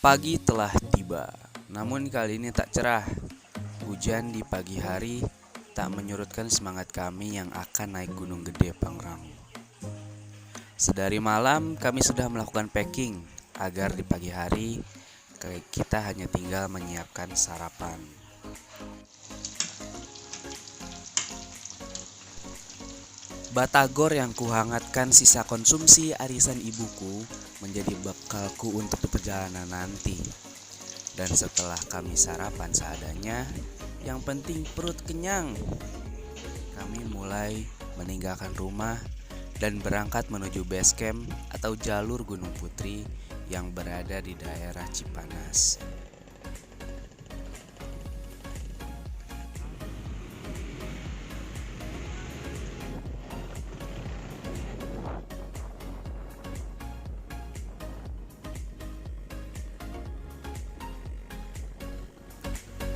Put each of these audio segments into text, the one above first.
Pagi telah tiba, namun kali ini tak cerah. Hujan di pagi hari tak menyurutkan semangat kami yang akan naik Gunung Gede Pangrango. Sedari malam kami sudah melakukan packing agar di pagi hari kita hanya tinggal menyiapkan sarapan. Batagor yang kuhangatkan sisa konsumsi arisan ibuku menjadi bekalku untuk perjalanan nanti. Dan setelah kami sarapan seadanya, yang penting perut kenyang, kami mulai meninggalkan rumah dan berangkat menuju base camp atau jalur Gunung Putri yang berada di daerah Cipanas.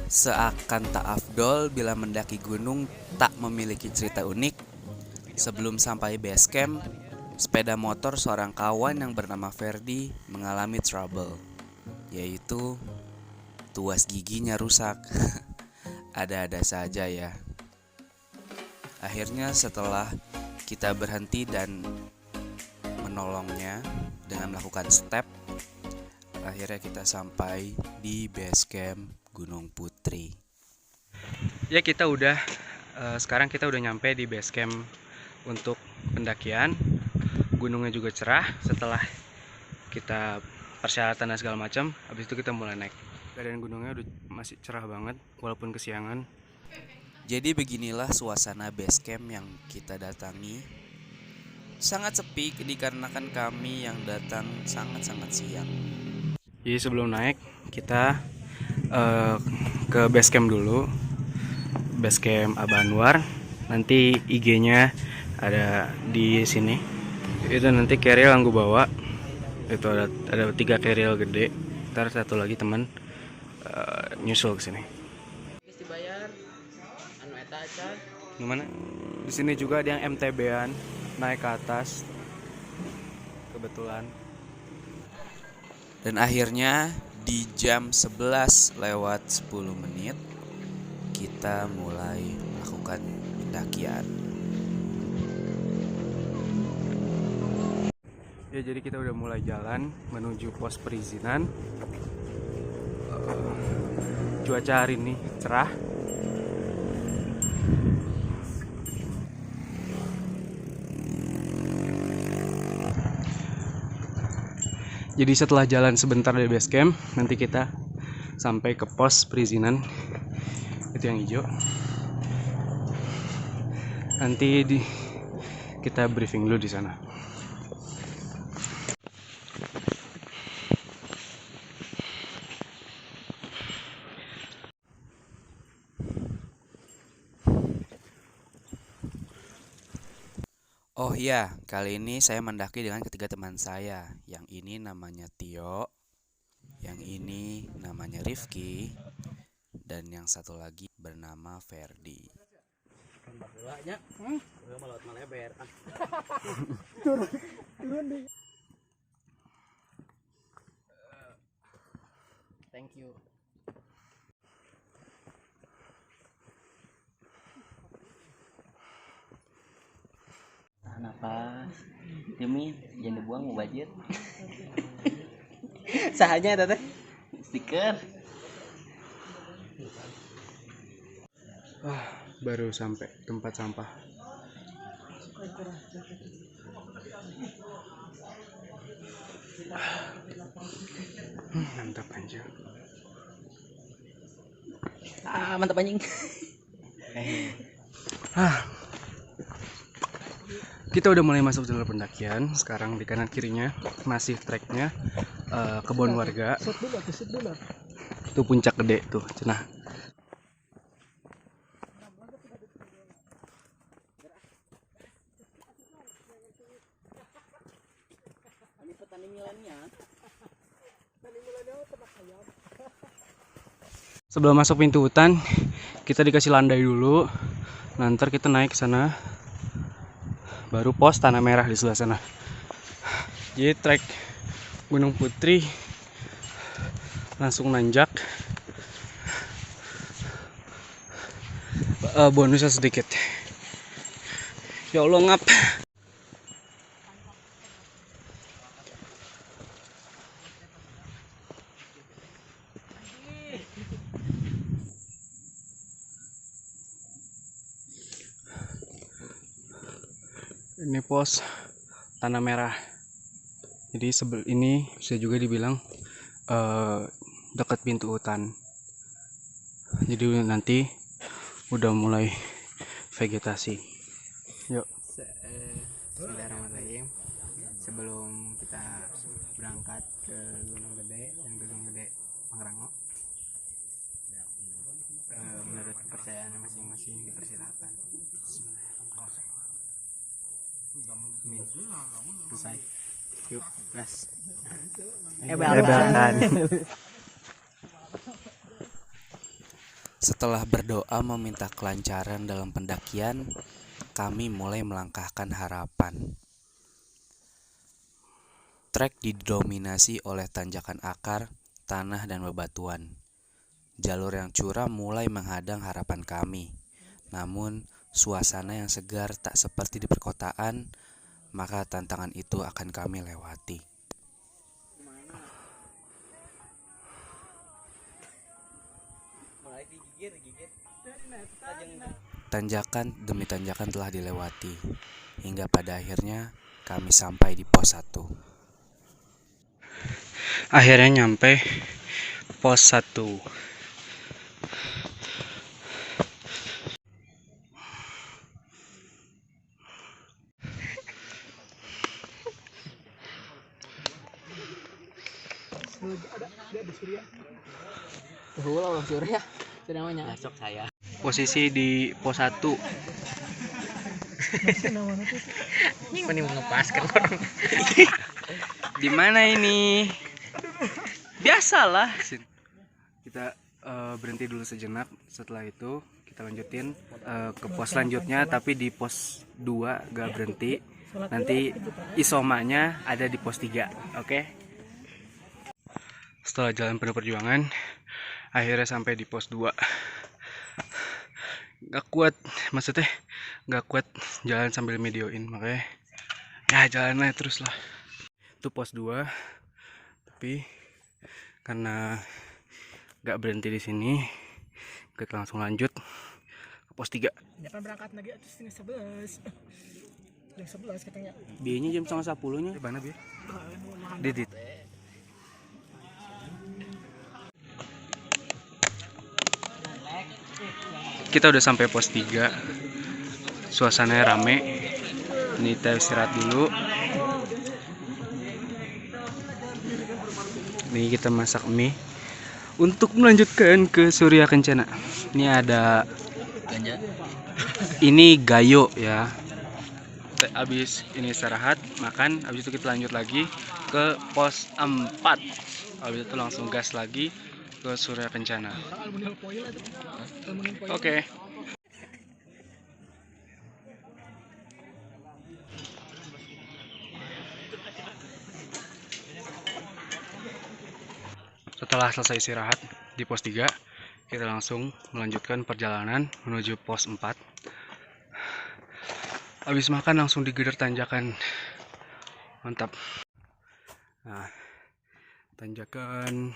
Seakan tak afdol bila mendaki gunung tak memiliki cerita unik. Sebelum sampai base camp, sepeda motor seorang kawan yang bernama Ferdi mengalami trouble, yaitu tuas giginya rusak. Ada-ada saja ya. Akhirnya setelah kita berhenti dan menolongnya dengan melakukan step, akhirnya kita sampai di base camp Gunung Putri. Ya sekarang kita udah nyampe di base camp untuk pendakian. Gunungnya juga cerah setelah kita persyaratan dan segala macam. Habis itu kita mulai naik. Keadaan gunungnya udah masih cerah banget walaupun kesiangan. Jadi beginilah suasana base camp yang kita datangi. Sangat sepi dikarenakan kami yang datang sangat-sangat siang. Jadi sebelum naik kita ke base camp dulu. Base camp Aba Anwar. Nanti IG-nya ada di sini. Itu nanti carrier yang gue bawa. Itu ada 3 carrier gede. Ntar satu lagi teman nyusul ke sini. Gimana? Di sini juga ada yang MTB-an naik ke atas. Kebetulan. Dan akhirnya di jam 11 lewat 10 menit kita mulai melakukan pendakian. Ya, jadi kita udah mulai jalan menuju pos perizinan. Cuaca hari ini cerah. Jadi setelah jalan sebentar dari base camp, nanti kita sampai ke pos perizinan. Itu yang hijau. Nanti kita briefing dulu di sana. Oh iya, kali ini saya mendaki dengan ketiga teman saya. Yang ini namanya Tio, yang ini namanya Rifki, dan yang satu lagi bernama Ferdi. Thank you. Tahan napas. Demi jangan dibuang mau budget. Sahanya teh stiker. Baru sampai tempat sampah. Mantap anjir. Mantap anjing. Kita udah mulai masuk jalur pendakian. Sekarang di kanan kirinya masih treknya kebun warga. Itu puncak gede tuh, cenah. Sebelum masuk pintu hutan, kita dikasih landai dulu. Nanti kita naik ke sana. Baru pos Tanah Merah di sebelah sana. Jadi trek Gunung Putri langsung nanjak. Bonusnya sedikit. Ya Allah, ngap. Ini pos Tanah Merah. Jadi ini bisa juga dibilang dekat pintu hutan. Jadi nanti udah mulai vegetasi. Yuk. Bismillahirrahmanirrahim. Sebelum kita berangkat ke Gunung Gede dan Gunung Gede Pangrango, menurut kepercayaan masing-masing dipersilakan. Selesai. Yuk, gas. Hebat. Setelah berdoa meminta kelancaran dalam pendakian, kami mulai melangkahkan harapan. Trek didominasi oleh tanjakan akar, tanah, dan bebatuan. Jalur yang curam mulai menghadang harapan kami. Namun, suasana yang segar tak seperti di perkotaan, maka tantangan itu akan kami lewati. Tanjakan demi tanjakan telah dilewati, hingga pada akhirnya kami sampai di pos 1. Akhirnya nyampe pos 1. Ulah Surya. Itu namanya. Besok saya. Posisi di pos 1. Ini mending mengepaskan orang. Di mana ini? Biasalah. Kita berhenti dulu sejenak. Setelah itu kita lanjutin ke pos selanjutnya, tapi di pos 2 gak berhenti. Nanti isomanya ada di pos 3. Oke? Setelah jalan penuh perjuangan, akhirnya sampai di pos 2. Gak kuat, maksudnya gak kuat jalan sambil videoin, makanya ya jalan aja terus lah. Itu pos 2, tapi karena gak berhenti di sini, kita langsung lanjut ke pos 3. Jangan berangkat lagi atus setengah 11. Jam 11 katanya. Biayanya jam setengah 10 nya. Mana biar? Didit. Kita udah sampai pos 3. Suasananya rame. Ini kita istirahat dulu. Ini kita masak mie untuk melanjutkan ke Surya Kencana. Ini ada Ganja. ini gayo ya. Abis ini istirahat, makan, abis itu kita lanjut lagi ke pos 4. Abis itu langsung gas lagi ke Surya Kencana. Oke. Setelah selesai istirahat di pos 3, kita langsung melanjutkan perjalanan menuju pos 4. Habis makan langsung digeder tanjakan. Mantap. Nah, tanjakan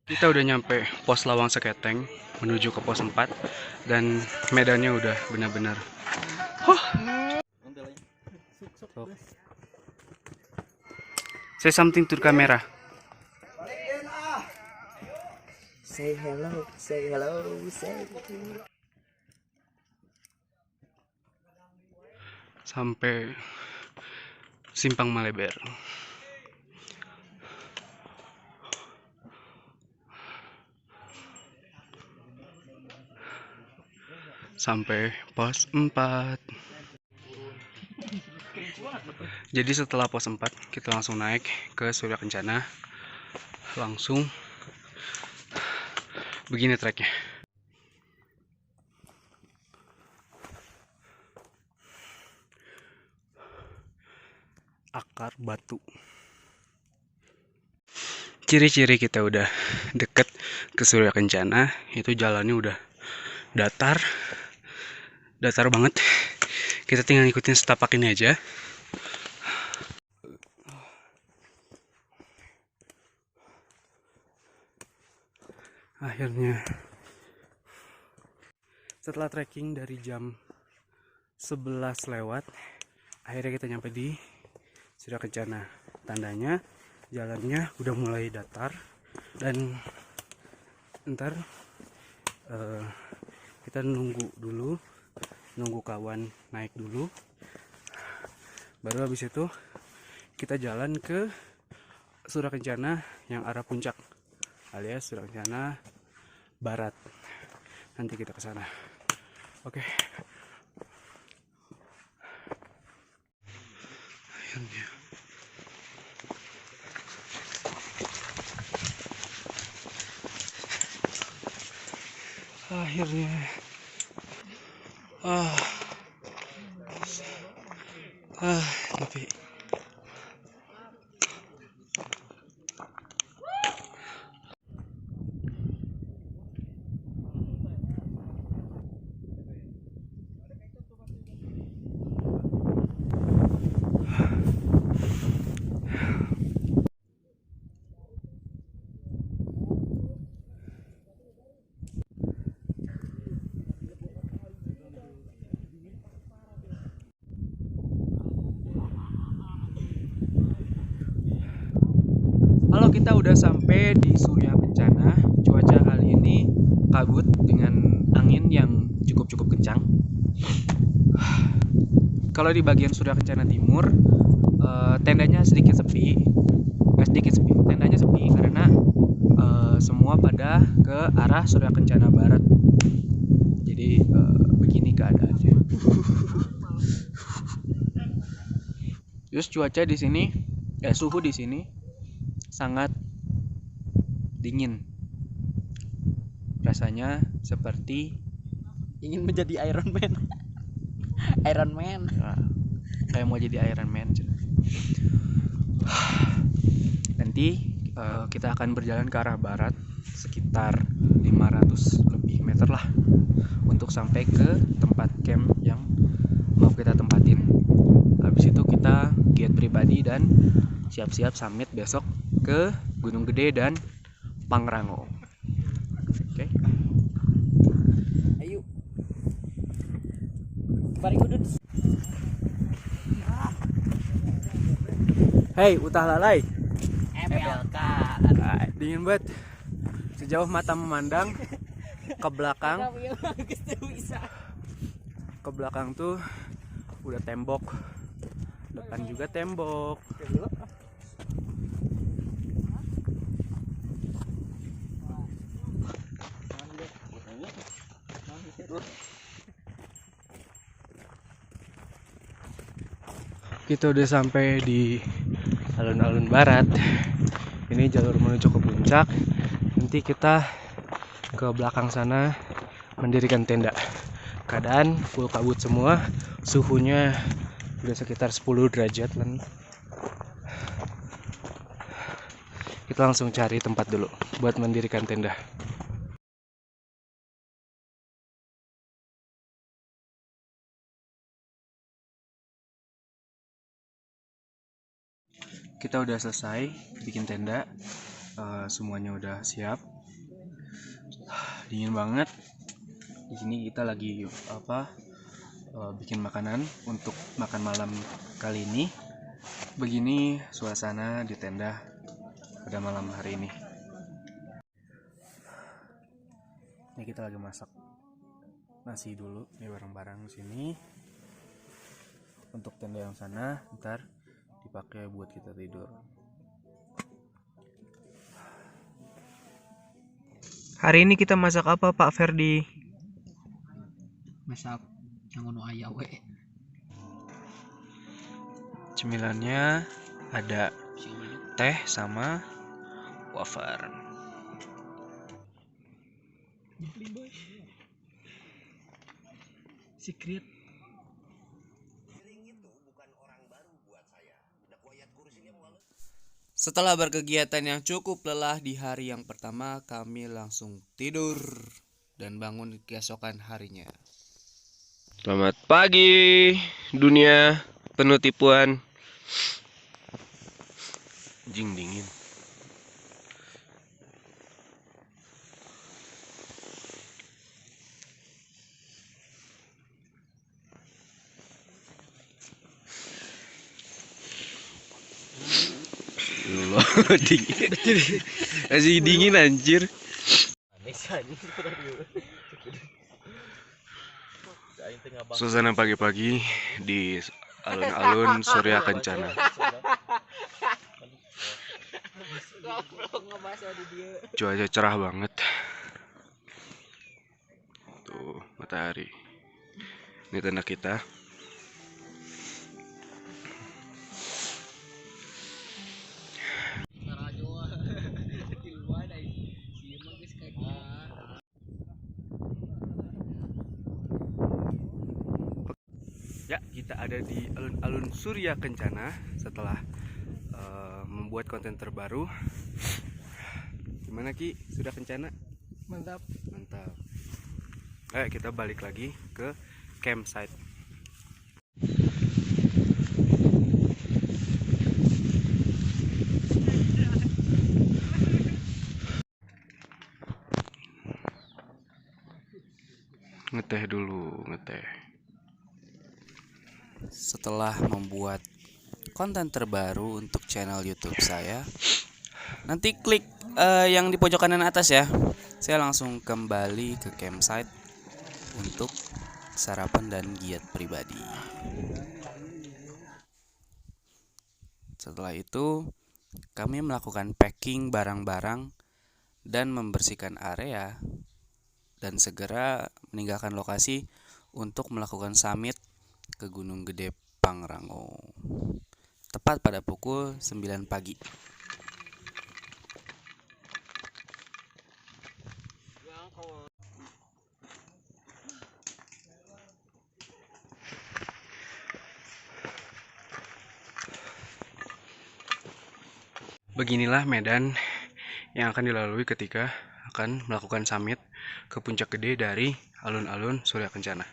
kita udah nyampe pos Lawang Seketeng menuju ke pos 4 dan medannya udah benar-benar Say something to the camera. Say hello, say hello, say. Sampai Simpang Maleber. Sampai pos 4. Jadi setelah pos 4 kita langsung naik ke Surya Kencana. Langsung begini treknya. Akar batu. Ciri-ciri kita udah deket ke Surya Kencana, itu jalannya udah datar banget. Kita tinggal ngikutin setapak ini aja. Akhirnya setelah trekking dari jam 11 lewat, akhirnya kita nyampe di Surya Kencana. Tandanya jalannya udah mulai datar dan ntar kita nunggu kawan naik dulu, baru habis itu kita jalan ke Surya Kencana yang arah puncak alias Surya Kencana Barat. Nanti kita ke sana. Oke. Akhirnya tapi halo, kita udah sampai di Surya Kencana. Cuaca kali ini kabut dengan angin yang cukup kencang. Kalau di bagian Surya Kencana Timur, tendanya sedikit sepi. Tendanya sepi karena semua pada ke arah Surya Kencana Barat. Jadi begini keadaannya. Terus cuaca di sini, suhu di sini sangat dingin. Rasanya seperti Ingin menjadi Iron Man. Iron Man. kayak mau jadi Iron Man. Nanti kita akan berjalan ke arah barat sekitar 500 lebih meter lah untuk sampai ke tempat camp yang mau kita tempatin. Habis itu kita giat pribadi dan siap-siap summit besok ke Gunung Gede dan Pangrango. Oke. Ayo. Bari kudut. Hei, utah lalai. MLK. Dingin banget. Sejauh mata memandang ke belakang. Ke belakang tuh udah tembok. Depan juga tembok. Kita udah sampai di alun-alun barat. Ini jalur menuju ke puncak. Nanti kita ke belakang sana mendirikan tenda. Keadaan full kabut semua. Suhunya udah sekitar 10 derajat lah. Kita langsung cari tempat dulu buat mendirikan tenda. Kita udah selesai bikin tenda, semuanya udah siap. Dingin banget. Di sini kita lagi bikin makanan untuk makan malam kali ini. Begini suasana di tenda pada malam hari ini. Ini kita lagi masak nasi dulu, ini bareng-bareng sini. Untuk tenda yang sana ntar dipakai buat kita tidur. Hari ini kita masak apa, Pak Ferdi? Masak yang ono aya we. Cemilannya ada teh sama wafer. Secret. Setelah berkegiatan yang cukup lelah di hari yang pertama, kami langsung tidur dan bangun keesokan harinya. Selamat pagi, dunia penuh tipuan. Jing dingin. Allah, dingin. Masih dingin anjir. Suasana pagi-pagi di alun-alun Surya Kencana. Cuaca cerah banget. Tuh, matahari. Ini tenda kita. Ya, kita ada di alun-alun Surya Kencana setelah membuat konten terbaru. Gimana Ki? Sudah Kencana? Mantap. Mantap. Ayo kita balik lagi ke campsite. Ngeteh dulu, ngeteh. Setelah membuat konten terbaru untuk channel YouTube saya, nanti klik yang di pojok kanan atas ya. Saya langsung kembali ke campsite untuk sarapan dan giat pribadi. Setelah itu, kami melakukan packing barang-barang dan membersihkan area dan segera meninggalkan lokasi untuk melakukan summit ke Gunung Gede Pangrango. Tepat pada pukul 9 pagi. Beginilah medan yang akan dilalui ketika akan melakukan summit ke puncak gede dari alun-alun Surya Kencana.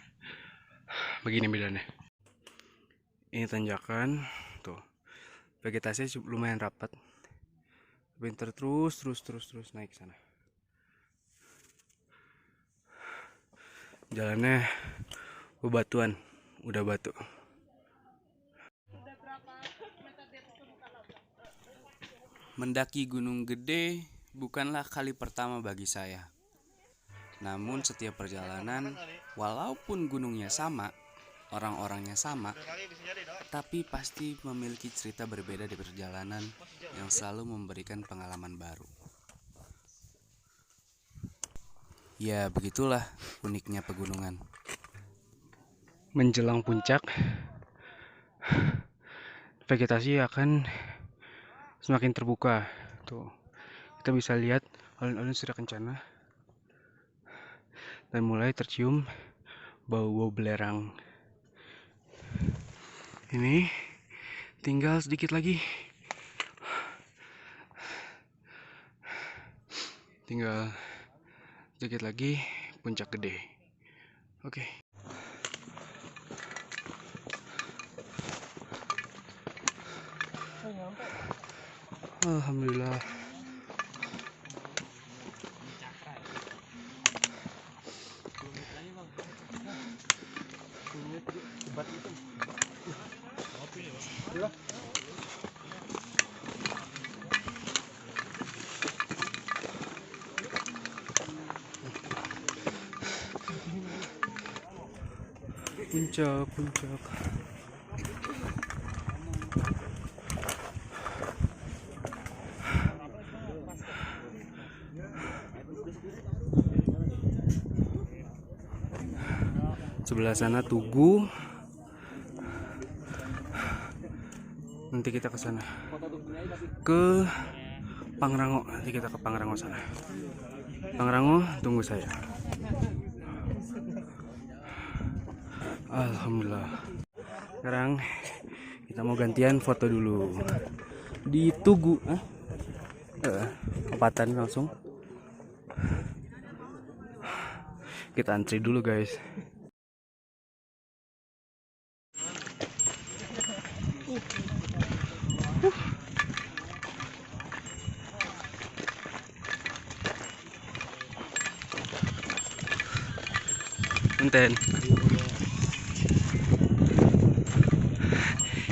Begini medannya. Ini tanjakan, tuh. Vegetasinya lumayan rapat. Bentar terus naik ke sana. Jalannya bebatuan, udah batu. Mendaki Gunung Gede bukanlah kali pertama bagi saya. Namun setiap perjalanan, walaupun gunungnya sama, orang-orangnya sama, tapi pasti memiliki cerita berbeda di perjalanan yang selalu memberikan pengalaman baru. Ya, begitulah uniknya pegunungan. Menjelang puncak, vegetasi akan semakin terbuka. Tuh, kita bisa lihat alun-alun Surya Kencana dan mulai tercium bau-bau belerang. Ini tinggal sedikit lagi. Tinggal sedikit lagi puncak gede. Oke. Alhamdulillah. Puncak. Sebelah sana Tugu. Nanti kita ke sana. Ke Pangrango. Nanti kita ke Pangrango sana. Pangrango, tunggu saya. Alhamdulillah. Sekarang kita mau gantian foto dulu di Tugu. Kepatan langsung. Kita antri dulu guys. Enten.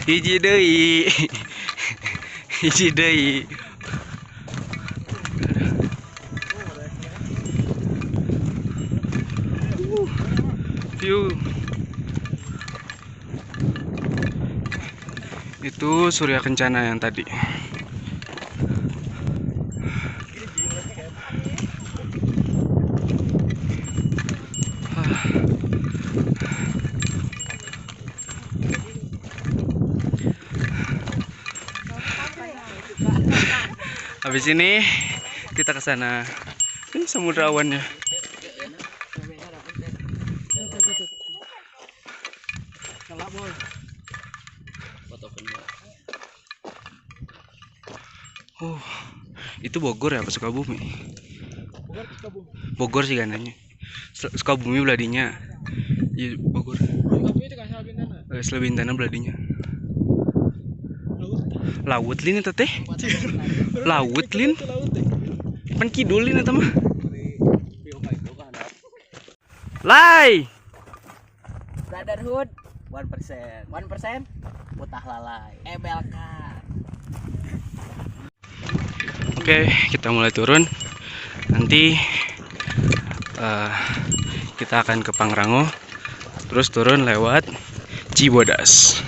Hiji deui. Hiji deui. View. Itu Surya Kencana yang tadi. Habis ini kita ke sana. Ini samudra awannya. Oh, itu Bogor ya, apa Sukabumi? Bogor sih gananya. Sukabumi beladinya. Iya, Bogor. Selebintana beladinya. Laut lin eta teh. Laut lin. Pan kidul lin eta mah. Lai. Brotherhood 1%. 1% putah lalai. Ebelkan. Oke, kita mulai turun. Nanti kita akan ke Pangrango. Terus turun lewat Cibodas.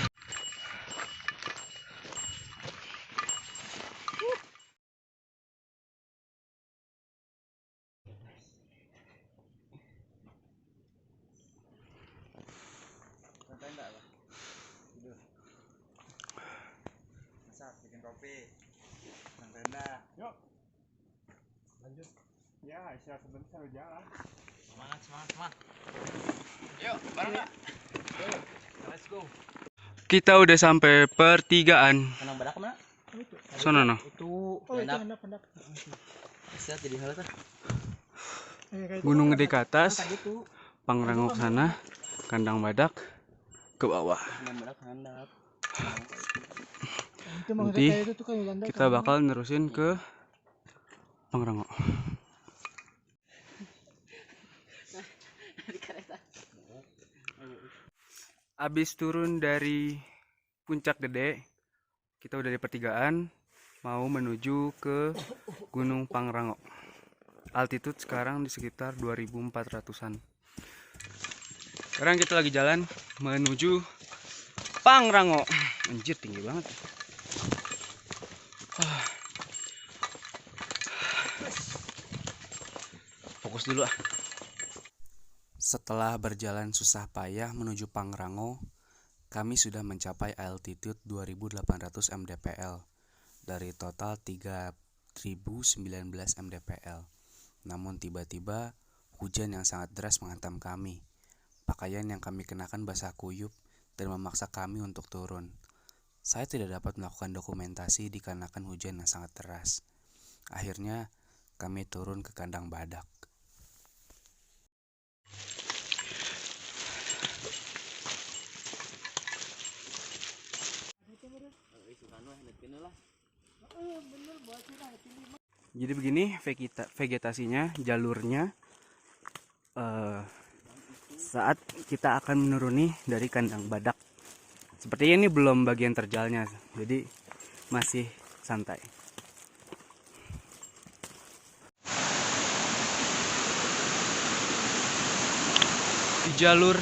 Ya, istirahat sebentar jalan. Semangat. Yuk, bareng ya. Let's go. Kita udah sampai pertigaan. Menang badak mana? Sono no. Itu Oh, itu hendak. Siap jadi hal itu. Gunung Gede ke atas, Gitu. Pangrango ke sana, Kandang Badak ke bawah. Menang badak handap. Nanti kita bakal nerusin ke Pangrango. Abis turun dari Puncak Gede, kita udah di pertigaan, mau menuju ke Gunung Pangrango. Altitude sekarang di sekitar 2400-an. Sekarang kita lagi jalan menuju Pangrango. Anjir, tinggi banget. Fokus dulu ah. Setelah berjalan susah payah menuju Pangrango, kami sudah mencapai altitude 2800 mdpl dari total 3019 mdpl. Namun tiba-tiba hujan yang sangat deras menghantam kami. Pakaian yang kami kenakan basah kuyup dan memaksa kami untuk turun. Saya tidak dapat melakukan dokumentasi dikarenakan hujan yang sangat deras. Akhirnya kami turun ke Kandang Badak. Jadi begini vegetasinya, jalurnya saat kita akan menuruni dari Kandang Badak. Sepertinya ini belum bagian terjalnya, jadi masih santai. Di jalur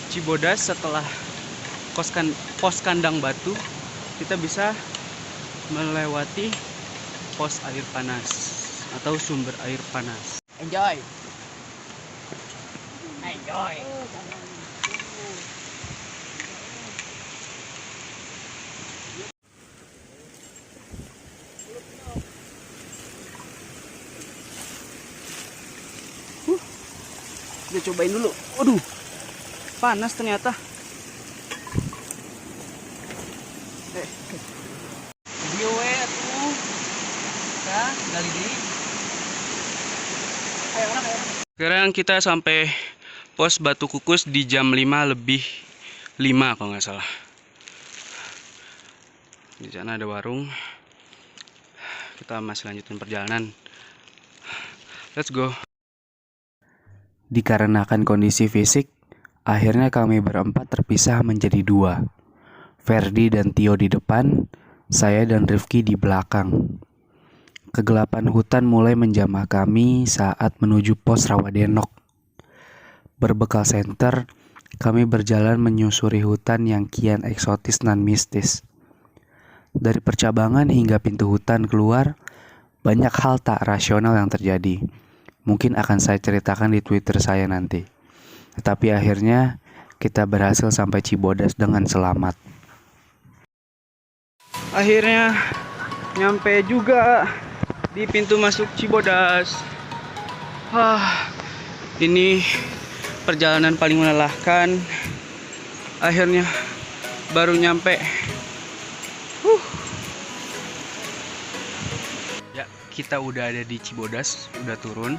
Cibodas setelah pos Kandang Batu, kita bisa melewati pos air panas atau sumber air panas. Enjoy. Kita cobain dulu. Waduh, panas ternyata. Video tuh. Ya, gali deh. Sekarang kita sampai pos Batu Kukus di jam 5 lebih 5 kalau nggak salah. Di sana ada warung. Kita masih lanjutin perjalanan. Let's go. Dikarenakan kondisi fisik, akhirnya kami berempat terpisah menjadi dua. Ferdi dan Tio di depan, saya dan Rifki di belakang. Kegelapan hutan mulai menjamah kami saat menuju pos Rawadenok. Berbekal senter, kami berjalan menyusuri hutan yang kian eksotis dan mistis. Dari percabangan hingga pintu hutan keluar, banyak hal tak rasional yang terjadi. Mungkin akan saya ceritakan di Twitter saya nanti. Tetapi akhirnya kita berhasil sampai Cibodas dengan selamat. Akhirnya nyampe juga di pintu masuk Cibodas. Ini perjalanan paling melelahkan. Akhirnya baru nyampe. Ya, kita udah ada di Cibodas, udah turun.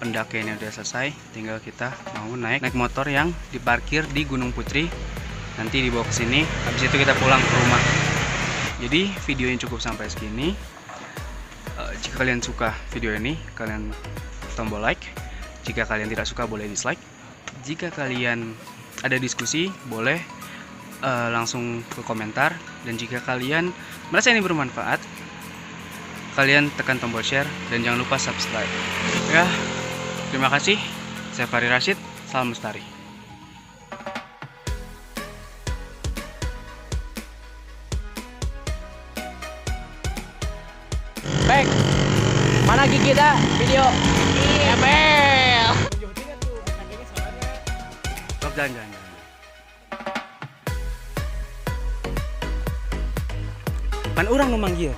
Pendakiannya udah selesai, tinggal kita mau naik motor yang diparkir di Gunung Putri. Nanti dibawa ke sini, habis itu kita pulang ke rumah. Jadi videonya cukup sampai segini. Jika kalian suka video ini, kalian tombol like. Jika kalian tidak suka, boleh dislike. Jika kalian ada diskusi, boleh langsung ke komentar. Dan jika kalian merasa ini bermanfaat, kalian tekan tombol share dan jangan lupa subscribe. Ya, terima kasih. Saya Fahri Rashid, salam lestari. Baik. Mana gigi kita? Video. Embel. Stop, jangan. Kan orang memanggil.